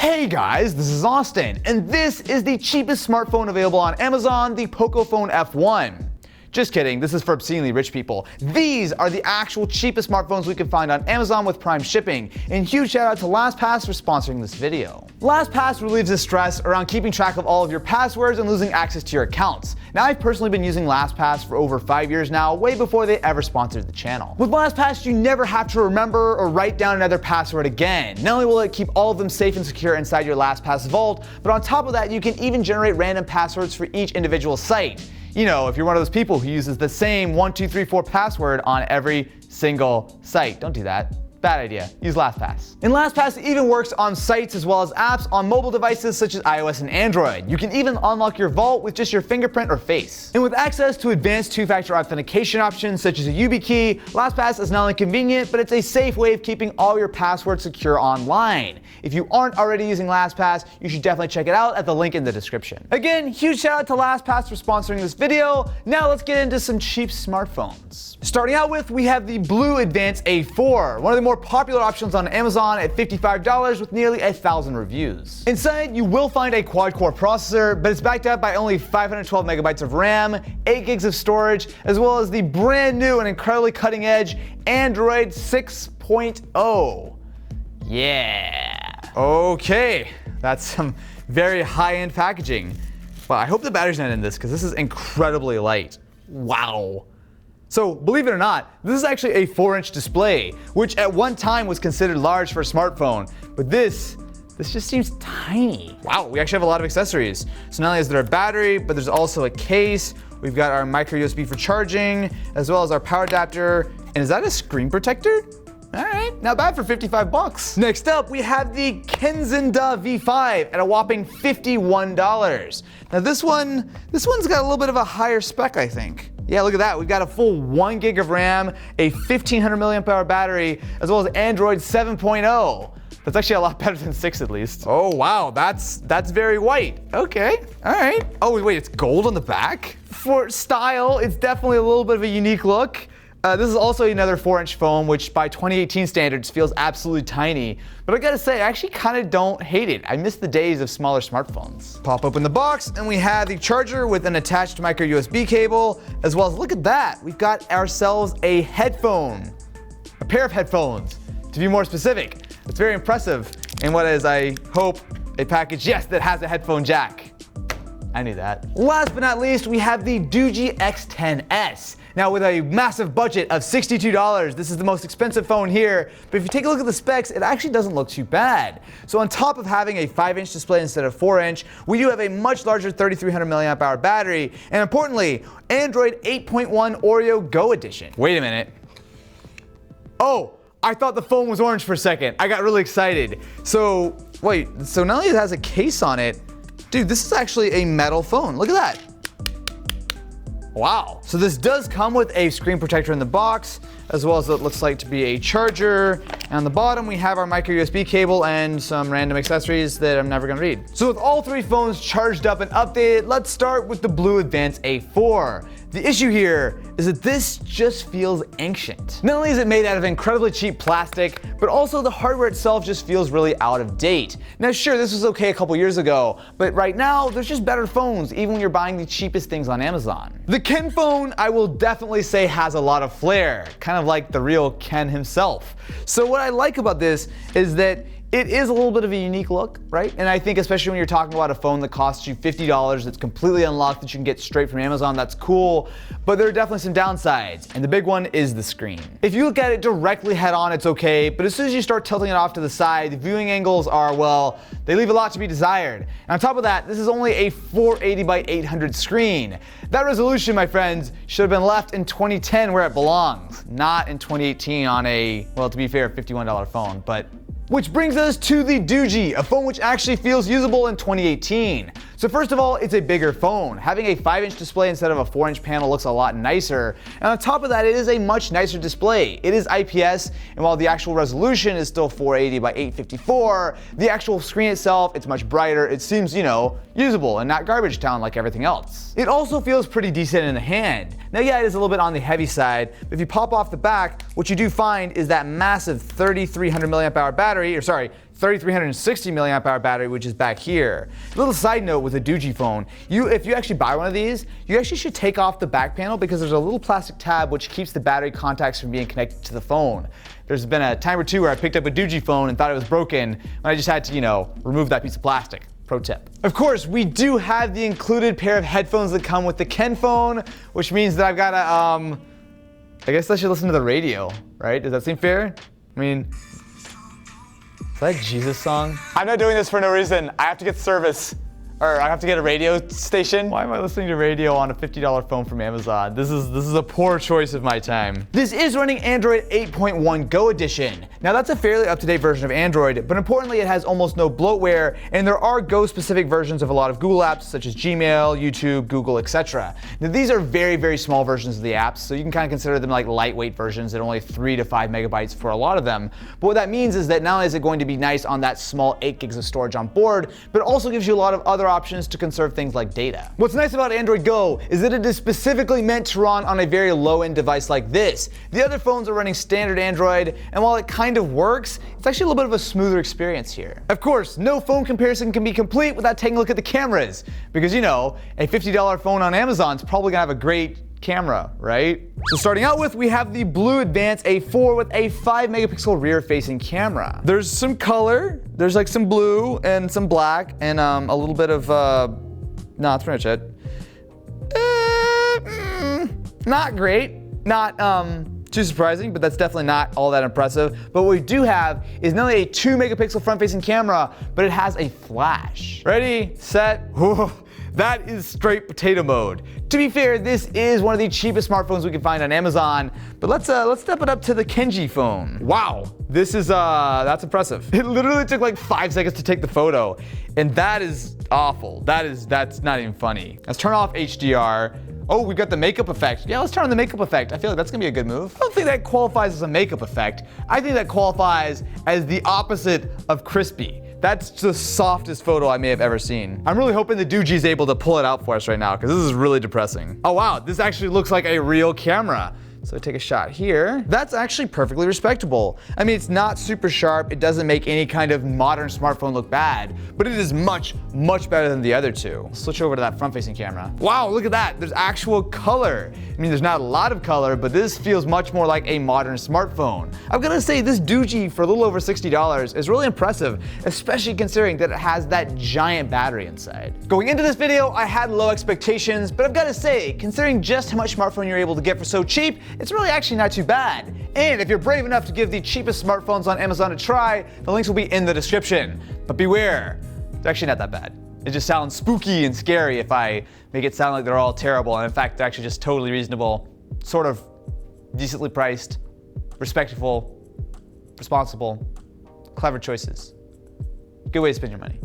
Hey guys, this is Austin, and this is the cheapest smartphone available on Amazon, the Pocophone F1. Just kidding, this is for obscenely rich people. These are the actual cheapest smartphones we can find on Amazon with Prime shipping, and huge shout out to LastPass for sponsoring this video. LastPass relieves the stress around keeping track of all of your passwords and losing access to your accounts. Now, I've personally been using LastPass for over 5 years now, way before they ever sponsored the channel. With LastPass, you never have to remember or write down another password again. Not only will it keep all of them safe and secure inside your LastPass vault, but on top of that, you can even generate random passwords for each individual site. You know, if you're one of those people who uses the same 1, 2, 3, 4 password on every single site. Don't do that. Bad idea. Use LastPass. And LastPass even works on sites as well as apps on mobile devices such as iOS and Android. You can even unlock your vault with just your fingerprint or face. And with access to advanced two-factor authentication options such as a YubiKey, LastPass is not only convenient, but it's a safe way of keeping all your passwords secure online. If you aren't already using LastPass, you should definitely check it out at the link in the description. Again, huge shout out to LastPass for sponsoring this video. Now let's get into some cheap smartphones. Starting out with, we have the Blue Advance A4, one of the more popular options on Amazon at $55 with nearly 1,000 reviews. Inside, you will find a quad-core processor, but it's backed up by only 512 megabytes of RAM, 8 gigs of storage, as well as the brand new and incredibly cutting-edge Android 6.0. Yeah. Okay, that's some very high-end packaging. Well, I hope the battery's not in this because this is incredibly light. Wow. So, believe it or not, this is actually a 4-inch display, which at one time was considered large for a smartphone, but this just seems tiny. Wow, we actually have a lot of accessories. So not only is there a battery, but there's also a case. We've got our micro USB for charging, as well as our power adapter. And is that a screen protector? All right, not bad for 55 bucks. Next up, we have the Kenzinda V5 at a whopping $51. Now this one's got a little bit of a higher spec, I think. Yeah, look at that. We've got a full 1 gig of RAM, a 1500 milliamp hour battery, as well as Android 7.0. That's actually a lot better than 6 at least. Oh wow, that's very white. Okay, all right. Oh wait, it's gold on the back? For style, it's definitely a little bit of a unique look. This is also another 4-inch phone, which by 2018 standards feels absolutely tiny. But I gotta say, I actually kind of don't hate it. I miss the days of smaller smartphones. Pop open the box, and we have the charger with an attached micro USB cable, as well as, look at that, we've got ourselves a headphone. A pair of headphones, to be more specific. It's very impressive in what is, I hope, a package, yes, that has a headphone jack. I knew that. Last but not least, we have the Doogee X10s. Now, with a massive budget of $62, this is the most expensive phone here, but if you take a look at the specs, it actually doesn't look too bad. So on top of having a 5-inch display instead of 4-inch, we do have a much larger 3300 milliamp hour battery, and importantly, Android 8.1 Oreo Go edition. Wait a minute. Oh, I thought the phone was orange for a second. I got really excited. So, wait, so not only it has a case on it, dude, this is actually a metal phone. Look at that. Wow. So this does come with a screen protector in the box, as well as it looks like to be a charger. And on the bottom, we have our micro USB cable and some random accessories that I'm never gonna read. So with all 3 phones charged up and updated, let's start with the Blue Advance A4. The issue here is that this just feels ancient. Not only is it made out of incredibly cheap plastic, but also the hardware itself just feels really out of date. Now sure, this was okay a couple years ago, but right now there's just better phones, even when you're buying the cheapest things on Amazon. The Ken phone, I will definitely say, has a lot of flair, kind of like the real Ken himself. So what I like about this is that it is a little bit of a unique look, right? And I think especially when you're talking about a phone that costs you $50 that's completely unlocked that you can get straight from Amazon, that's cool. But there are definitely some downsides, and the big one is the screen. If you look at it directly head on, it's okay, but as soon as you start tilting it off to the side, the viewing angles are, well, they leave a lot to be desired. And on top of that, this is only a 480 by 800 screen. That resolution, my friends, should have been left in 2010 where it belongs, not in 2018 on a, well, to be fair, $51 phone, but which brings us to the Doogee, a phone which actually feels usable in 2018. So first of all, it's a bigger phone. Having a 5-inch display instead of a 4-inch panel looks a lot nicer. And on top of that, it is a much nicer display. It is IPS, and while the actual resolution is still 480 by 854, the actual screen itself, it's much brighter. It seems, you know, usable and not garbage town like everything else. It also feels pretty decent in the hand. Now yeah, it is a little bit on the heavy side, but if you pop off the back, what you do find is that massive 3300 milliamp hour battery, or sorry, 3360 milliamp hour battery, which is back here. A little side note with the Doogee phone, if you actually buy one of these, you actually should take off the back panel because there's a little plastic tab which keeps the battery contacts from being connected to the phone. There's been a time or two where I picked up a Doogee phone and thought it was broken, and I just had to, remove that piece of plastic. Pro tip. Of course, we do have the included pair of headphones that come with the Ken phone, which means that I've got to, I guess I should listen to the radio, right? Does that seem fair? I mean, is that a Jesus song? I'm not doing this for no reason. I have to get service. Or I have to get a radio station. Why am I listening to radio on a $50 phone from Amazon? This is a poor choice of my time. This is running Android 8.1 Go Edition. Now that's a fairly up-to-date version of Android, but importantly it has almost no bloatware, and there are Go-specific versions of a lot of Google apps such as Gmail, YouTube, Google, etc. Now these are very, very small versions of the apps, so you can kind of consider them like lightweight versions at only 3 to 5 megabytes for a lot of them. But what that means is that not only is it going to be nice on that small 8 gigs of storage on board, but it also gives you a lot of other options to conserve things like data. What's nice about Android Go is that it is specifically meant to run on a very low-end device like this. The other phones are running standard Android, and while it kind of works, it's actually a little bit of a smoother experience here. Of course, no phone comparison can be complete without taking a look at the cameras, because a $50 phone on Amazon is probably gonna have a great camera, right? So starting out with, we have the Blue Advance A4 with a 5 megapixel rear facing camera. There's some color, there's like some blue and some black and a little bit of, that's pretty much it. Not great, not too surprising, but that's definitely not all that impressive. But what we do have is not only a 2 megapixel front facing camera, but it has a flash. Ready, set, whoa. That is straight potato mode. To be fair, this is one of the cheapest smartphones we can find on Amazon, but let's step it up to the Kenji phone. Wow, this is, that's impressive. It literally took like 5 seconds to take the photo, and that is awful. That's not even funny. Let's turn off HDR. Oh, we got the makeup effect. Yeah, let's turn on the makeup effect. I feel like that's gonna be a good move. I don't think that qualifies as a makeup effect. I think that qualifies as the opposite of crispy. That's the softest photo I may have ever seen. I'm really hoping the Doogee is able to pull it out for us right now, because this is really depressing. Oh wow, this actually looks like a real camera. So I take a shot here. That's actually perfectly respectable. I mean, it's not super sharp. It doesn't make any kind of modern smartphone look bad, but it is much, much better than the other two. I'll switch over to that front-facing camera. Wow, look at that. There's actual color. I mean, there's not a lot of color, but this feels much more like a modern smartphone. I'm gonna say this Doogee for a little over $60 is really impressive, especially considering that it has that giant battery inside. Going into this video, I had low expectations, but I've gotta say, considering just how much smartphone you're able to get for so cheap, it's really actually not too bad. And if you're brave enough to give the cheapest smartphones on Amazon a try, the links will be in the description. But beware, it's actually not that bad. It just sounds spooky and scary if I make it sound like they're all terrible, and in fact they're actually just totally reasonable, sort of decently priced, respectful, responsible, clever choices. Good way to spend your money.